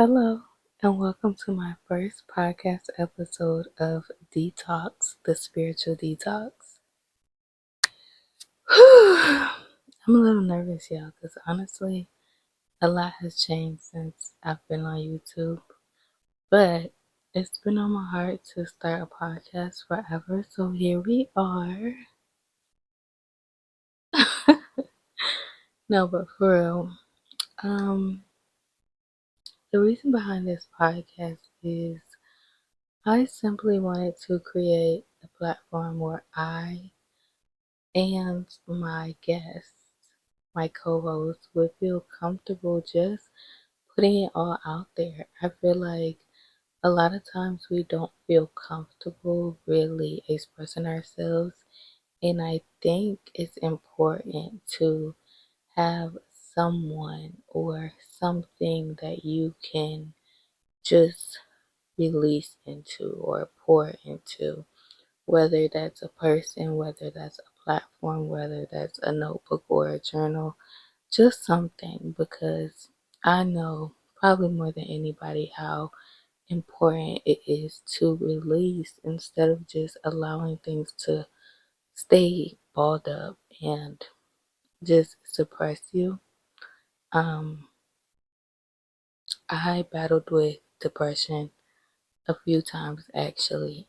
Hello, and welcome to my first podcast episode of Detox, the spiritual detox. I'm a little nervous, y'all, because honestly, a lot has changed since I've been on YouTube. But it's been on my heart to start a podcast forever, so here we are. No, but for real, um, the reason behind this podcast is I simply wanted to create a platform where I and my guests, my co-hosts, would feel comfortable just putting it all out there. I feel like a lot of times we don't feel comfortable really expressing ourselves, and I think it's important to have someone or something that you can just release into or pour into, whether that's a person, whether that's a platform, whether that's a notebook or a journal, just something, because I know probably more than anybody how important it is to release instead of just allowing things to stay balled up and just suppress you. Um, I battled with depression a few times actually.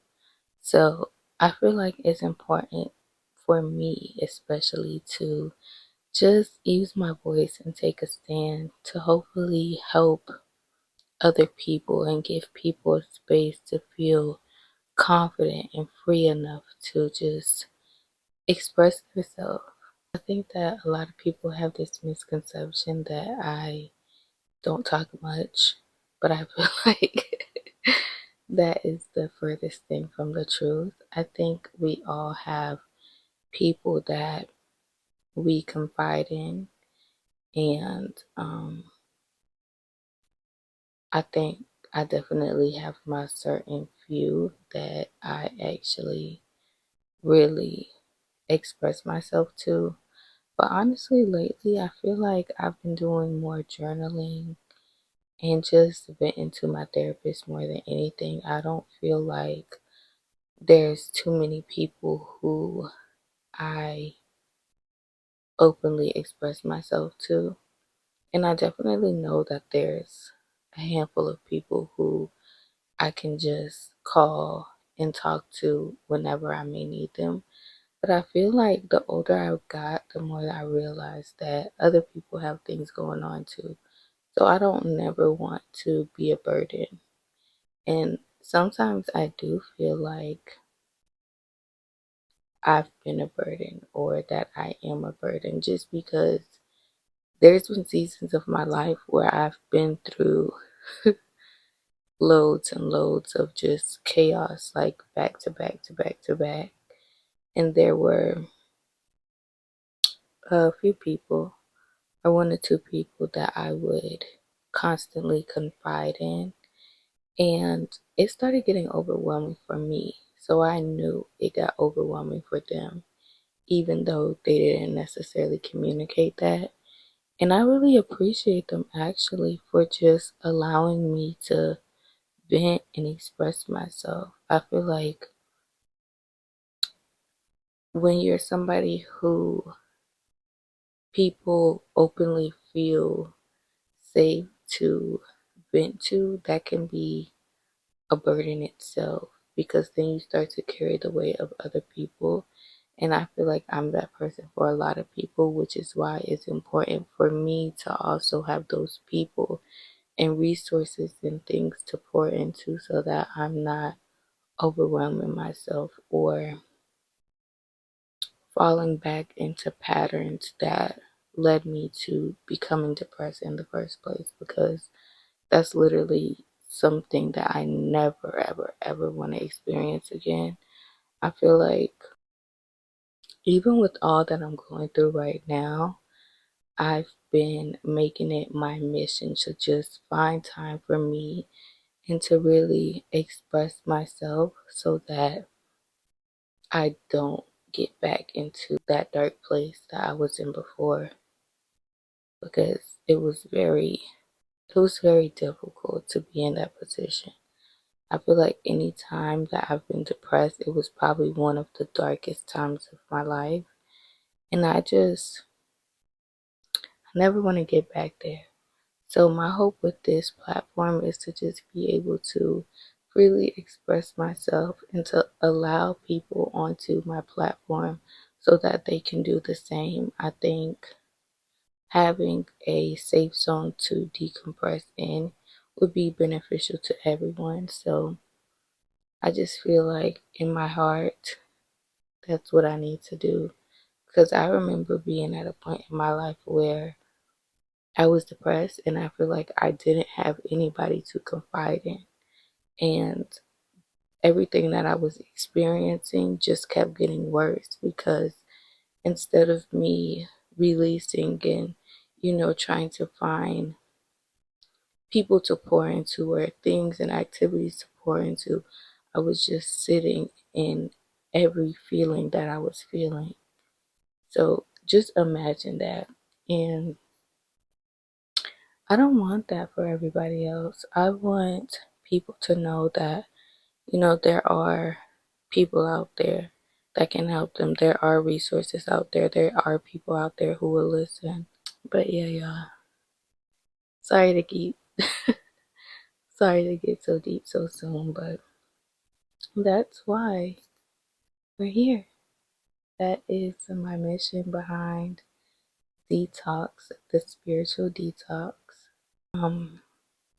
So I feel like it's important for me, especially, to just use my voice and take a stand to hopefully help other people and give people space to feel confident and free enough to just express themselves. I think that a lot of people have this misconception that I don't talk much, but I feel like that is the furthest thing from the truth. I think we all have people that we confide in, and I think I definitely have my certain few that I actually really express myself to. But honestly, lately, I feel like I've been doing more journaling and just venting to my therapist more than anything. I don't feel like there's too many people who I openly express myself to. And I definitely know that there's a handful of people who I can just call and talk to whenever I may need them. But I feel like the older I got, the more that I realized that other people have things going on too. So I don't never want to be a burden. And sometimes I do feel like I've been a burden or that I am a burden just because there's been seasons of my life where I've been through loads and loads of just chaos, like back to back to back to back. And there were a few people, or one or two people, that I would constantly confide in. And it started getting overwhelming for me. So I knew it got overwhelming for them, even though they didn't necessarily communicate that. And I really appreciate them actually for just allowing me to vent and express myself. I feel like when you're somebody who people openly feel safe to vent to, that can be a burden itself, because then you start to carry the weight of other people. And I feel like I'm that person for a lot of people, which is why it's important for me to also have those people and resources and things to pour into so that I'm not overwhelming myself or falling back into patterns that led me to becoming depressed in the first place, because that's literally something that I never, ever, ever want to experience again. I feel like even with all that I'm going through right now, I've been making it my mission to just find time for me and to really express myself so that I don't get back into that dark place that I was in before, because it was very difficult. thankful to be in that position. I feel like any time that I've been depressed, it was probably one of the darkest times of my life. And I never want to get back there. So my hope with this platform is to just be able to freely express myself and to allow people onto my platform so that they can do the same. I think having a safe zone to decompress in would be beneficial to everyone. So I just feel like in my heart, that's what I need to do. Because I remember being at a point in my life where I was depressed and I feel like I didn't have anybody to confide in. And everything that I was experiencing just kept getting worse because instead of me releasing and, trying to find people to pour into or things and activities to pour into, I was just sitting in every feeling that I was feeling. So just imagine that. And I don't want that for everybody else. I want people to know that, there are people out there that can help them. There are resources out there. There are people out there who will listen. But yeah, y'all. Sorry to keep sorry to get so deep so soon, but that's why we're here. That is my mission behind Detox, the spiritual detox. Um,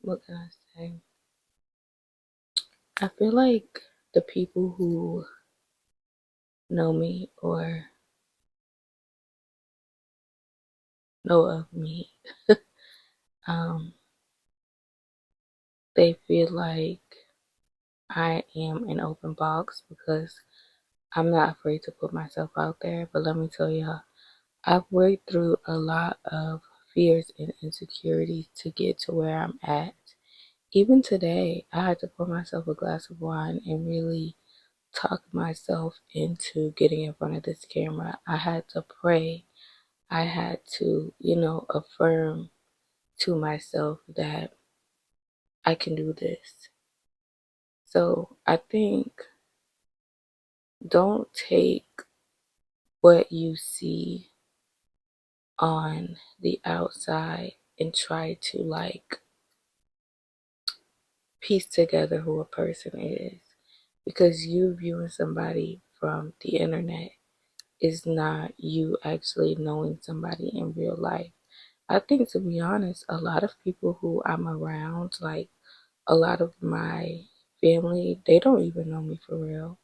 what can I say? I feel like the people who know me or know of me, um, they feel like I am an open box because I'm not afraid to put myself out there. But let me tell y'all, I've worked through a lot of fears and insecurities to get to where I'm at. Even today, I had to pour myself a glass of wine and really talk myself into getting in front of this camera. I had to pray. I had to, affirm to myself that I can do this. So I think don't take what you see on the outside and try to piece together who a person is because you viewing somebody from the internet is not you actually knowing somebody in real life. I think, to be honest, a lot of people who I'm around, like a lot of my family, they don't even know me for real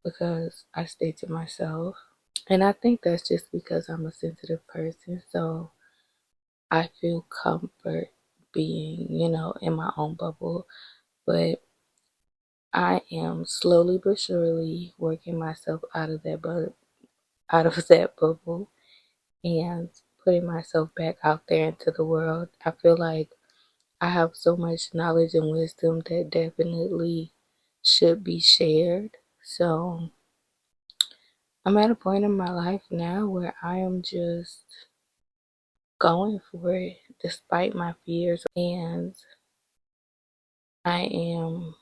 because I stay to myself. And I think that's just because I'm a sensitive person. So I feel comfort being, in my own bubble. But I am slowly but surely working myself out of that bubble and putting myself back out there into the world. I feel like I have so much knowledge and wisdom that definitely should be shared. So I'm at a point in my life now where I am just going for it despite my fears, and I am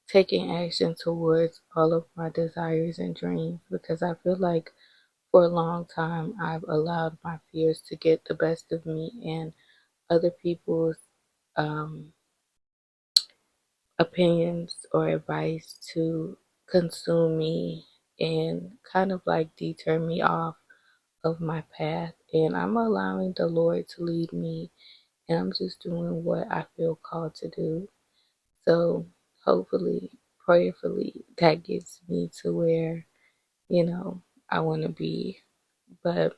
taking action towards all of my desires and dreams because I feel like for a long time I've allowed my fears to get the best of me and other people's um, opinions or advice to consume me and kind of deter me off of my path. And I'm allowing the Lord to lead me, and I'm just doing what I feel called to do. So hopefully, prayerfully, that gets me to where, I want to be. But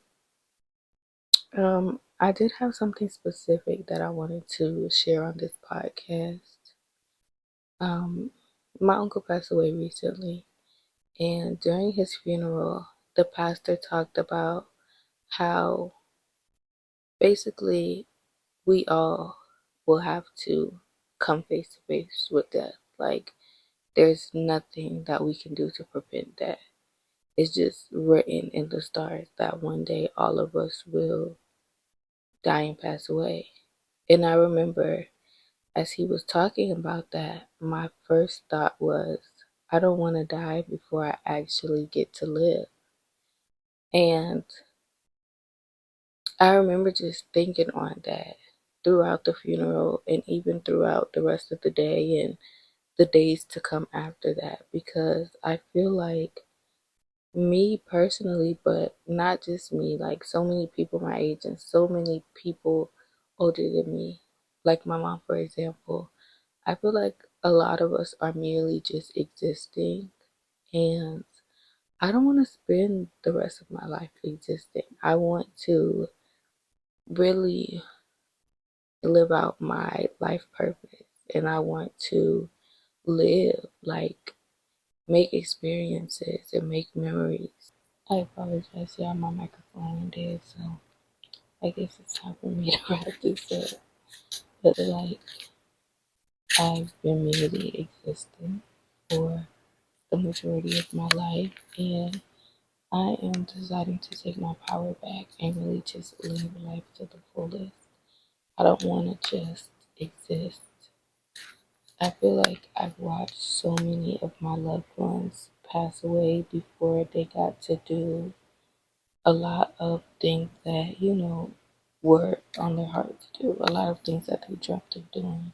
I did have something specific that I wanted to share on this podcast. Um, my uncle passed away recently, and during his funeral, the pastor talked about how basically we all will have to come face to face with death. Like, there's nothing that we can do to prevent that. It's just written in the stars that one day all of us will die and pass away. And I remember as he was talking about that, my first thought was, I don't want to die before I actually get to live. And I remember just thinking on that throughout the funeral and even throughout the rest of the day and the days to come after that, because I feel like me personally, but not just me, like so many people my age and so many people older than me, like my mom, for example, I feel like a lot of us are merely just existing, and I don't want to spend the rest of my life existing. I want to really live out my life purpose, and I want to live, like make experiences and make memories. I apologize, y'all. My microphone went dead, so I guess it's time for me to wrap this up. But like, I've been merely existing for the majority of my life, and I am deciding to take my power back and really just live life to the fullest. I don't want to just exist. I feel like I've watched so many of my loved ones pass away before they got to do a lot of things that, were on their heart to do, a lot of things that they dreamt of doing.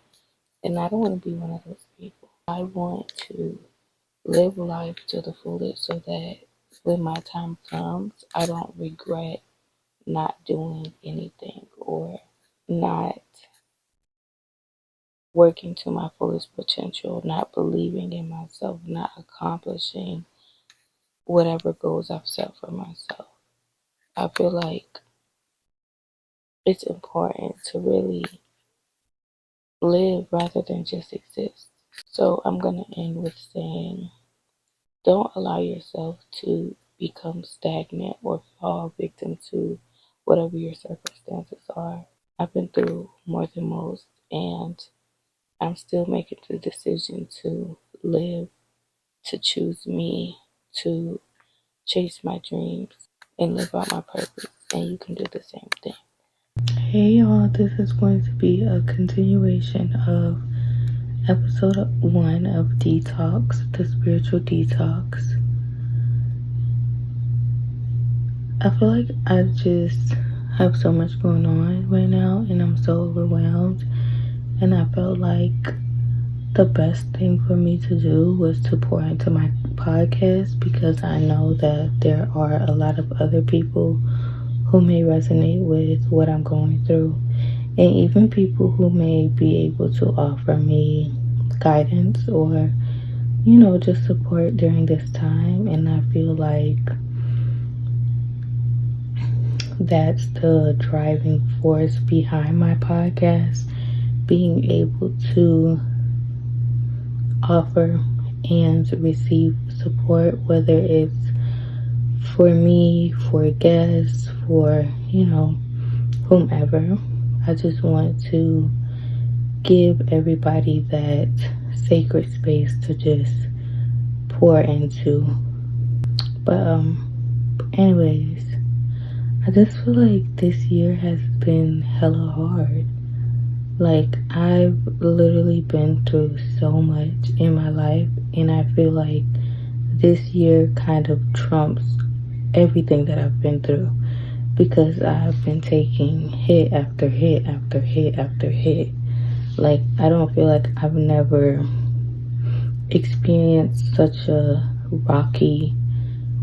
And I don't want to be one of those people. I want to live life to the fullest so that when my time comes, I don't regret not doing anything or not working to my fullest potential, not believing in myself, not accomplishing whatever goals I've set for myself. I feel like it's important to really live rather than just exist. So I'm going to end with saying, don't allow yourself to become stagnant or fall victim to whatever your circumstances are. I've been through more than most, and I'm still making the decision to live, to choose me, to chase my dreams, and live out my purpose. And you can do the same thing. Hey y'all, this is going to be a continuation of episode 1 of Detox, the spiritual detox. I feel like I just have so much going on right now, and I'm so overwhelmed, and I felt like the best thing for me to do was to pour into my podcast, because I know that there are a lot of other people who may resonate with what I'm going through, and even people who may be able to offer me guidance or, just support during this time. And I feel like that's the driving force behind my podcast, being able to offer and receive support, whether it's for me, for guests, for, whomever. I just want to give everybody that sacred space to just pour into. But anyways, I just feel like this year has been hella hard. Like, I've literally been through so much in my life, and I feel like this year kind of trumps everything that I've been through, because I've been taking hit after hit after hit after hit. Like, I don't feel like I've never experienced such a rocky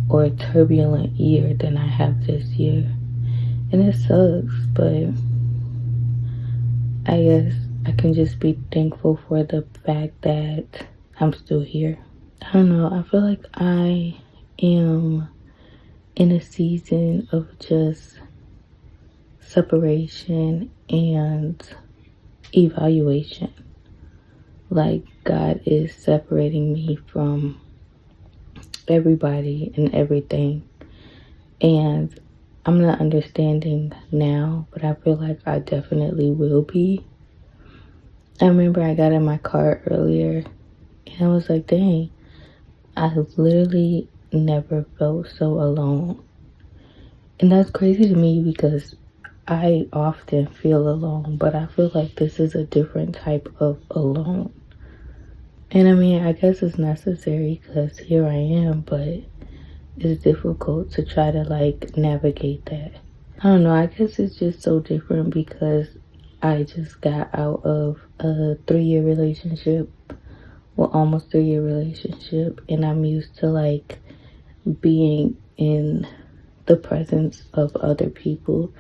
or turbulent year than I have this year. And it sucks, but I guess I can just be thankful for the fact that I'm still here. I don't know, I feel like I am in a season of just separation and evaluation. Like, God is separating me from everybody and everything, and I'm not understanding now, but I feel like I definitely will be. I remember I got in my car earlier and I was like, dang, I have literally never felt so alone. And that's crazy to me, because I often feel alone, but I feel like this is a different type of alone. And I mean, I guess it's necessary because here I am, but it's difficult to try to like navigate that. I don't know, I guess it's just so different because I just got out of a 3-year relationship, well, almost 3-year relationship, and I'm used to like being in the presence of other people.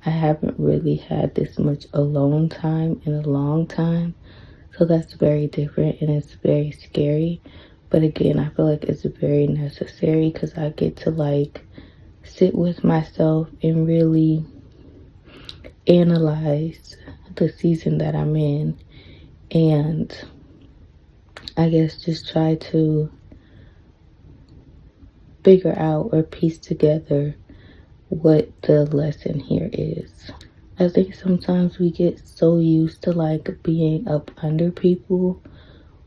I haven't really had this much alone time in a long time. So that's very different and it's very scary. But again, I feel like it's very necessary because I get to like sit with myself and really analyze the season that I'm in. And I guess just try to figure out or piece together what the lesson here is. I think sometimes we get so used to like being up under people,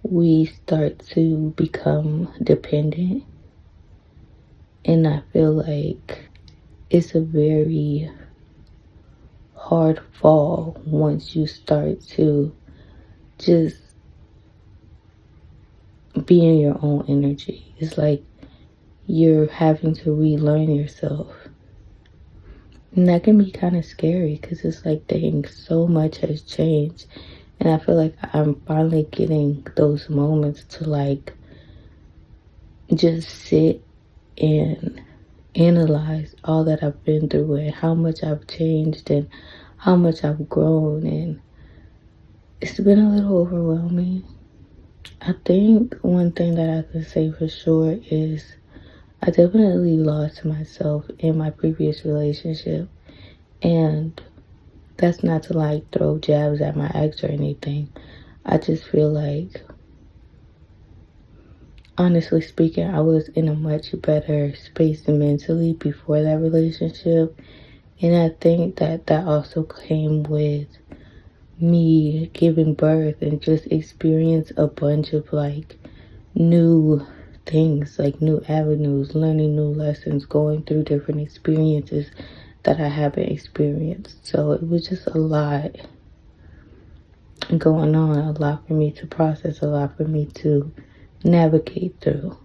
we start to become dependent. And I feel like it's a very hard fall once you start to just be in your own energy. It's like you're having to relearn yourself. And that can be kind of scary because it's like, dang, so much has changed. And I feel like I'm finally getting those moments to like just sit and analyze all that I've been through and how much I've changed and how much I've grown. And it's been a little overwhelming. I think one thing that I could say for sure is I definitely lost myself in my previous relationship. And that's not to like throw jabs at my ex or anything. I just feel like, honestly speaking, I was in a much better space mentally before that relationship. And I think that that also came with me giving birth and just experience a bunch of like new things, like new avenues, learning new lessons, going through different experiences that I haven't experienced. So it was just a lot going on, a lot for me to process, a lot for me to navigate through.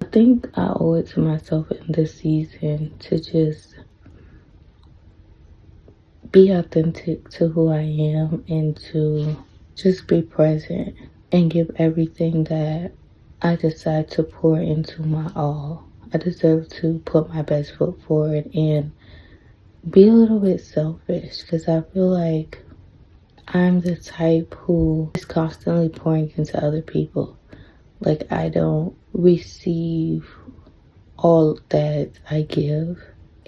I think I owe it to myself in this season to just be authentic to who I am and to just be present and give everything that I decide to pour into my all. I deserve to put my best foot forward and be a little bit selfish because I feel like I'm the type who is constantly pouring into other people. Like I don't receive all that I give.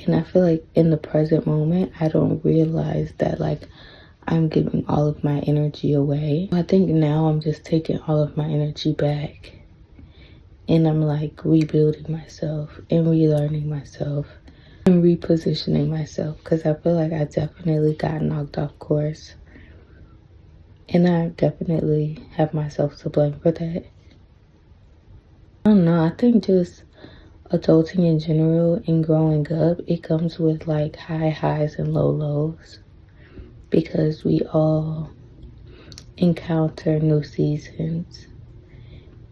And I feel like in the present moment, I don't realize that like I'm giving all of my energy away. I think now I'm just taking all of my energy back. And I'm like rebuilding myself and relearning myself and repositioning myself because I feel like I definitely got knocked off course. And I definitely have myself to blame for that. I don't know, I think just adulting in general and growing up, it comes with like high highs and low lows because we all encounter new seasons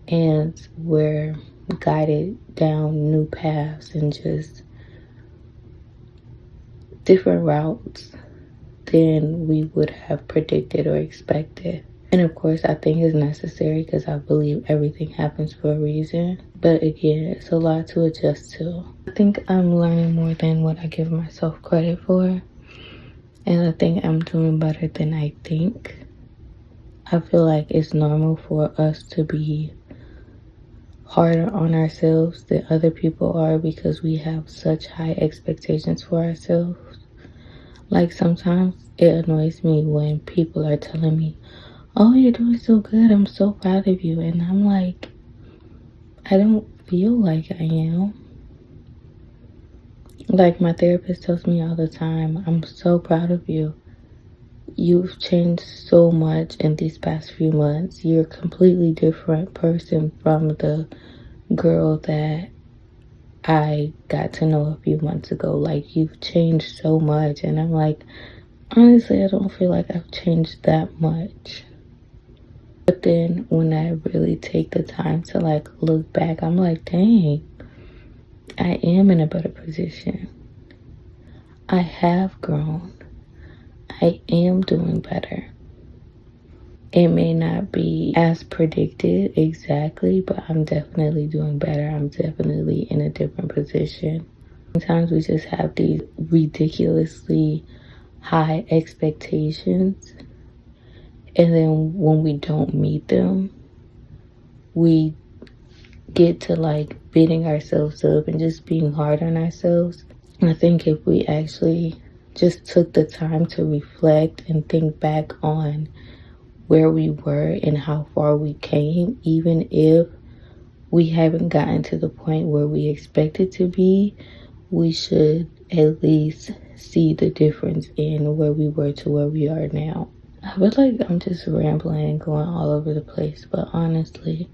and we're guided down new paths and just different routes than we would have predicted or expected. And of course, I think it's necessary because I believe everything happens for a reason. But again, it's a lot to adjust to. I think I'm learning more than what I give myself credit for. And I think I'm doing better than I think. I feel like it's normal for us to be harder on ourselves than other people are because we have such high expectations for ourselves. Like sometimes it annoys me when people are telling me, oh, you're doing so good, I'm so proud of you. And I'm like, I don't feel like I am. Like my therapist tells me all the time, I'm so proud of you. You've changed so much in these past few months. You're a completely different person from the girl that I got to know a few months ago. Like, you've changed so much. And I'm like, honestly, I don't feel like I've changed that much. But then when I really take the time to like look back, I'm like, dang, I am in a better position. I have grown. I am doing better. It may not be as predicted exactly, but I'm definitely doing better. I'm definitely in a different position. Sometimes we just have these ridiculously high expectations, and then when we don't meet them, we get to like beating ourselves up and just being hard on ourselves. And I think if we actually just took the time to reflect and think back on where we were and how far we came, even if we haven't gotten to the point where we expected to be, we should at least see the difference in where we were to where we are now. I feel like I'm just rambling and going all over the place, but honestly,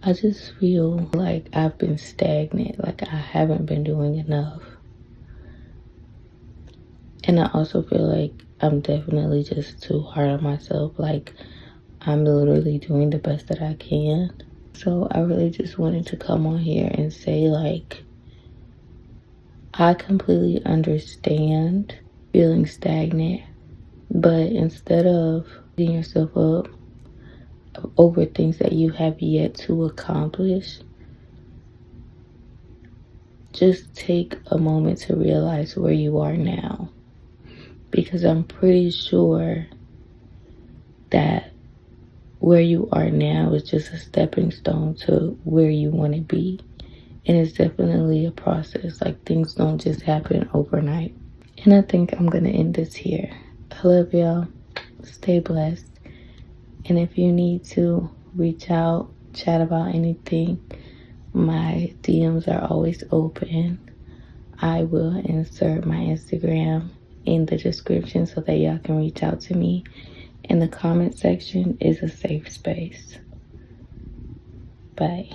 I just feel like I've been stagnant, like I haven't been doing enough. And I also feel like I'm definitely just too hard on myself. Like, I'm literally doing the best that I can. So I really just wanted to come on here and say, like, I completely understand feeling stagnant, but instead of beating yourself up over things that you have yet to accomplish, just take a moment to realize where you are now. Because I'm pretty sure that where you are now is just a stepping stone to where you want to be. And it's definitely a process. Like, things don't just happen overnight. And I think I'm going to end this here. I love y'all. Stay blessed. And if you need to reach out, chat about anything, my DMs are always open. I will insert my Instagram in the description so that y'all can reach out to me. And the comment section is a safe space. Bye.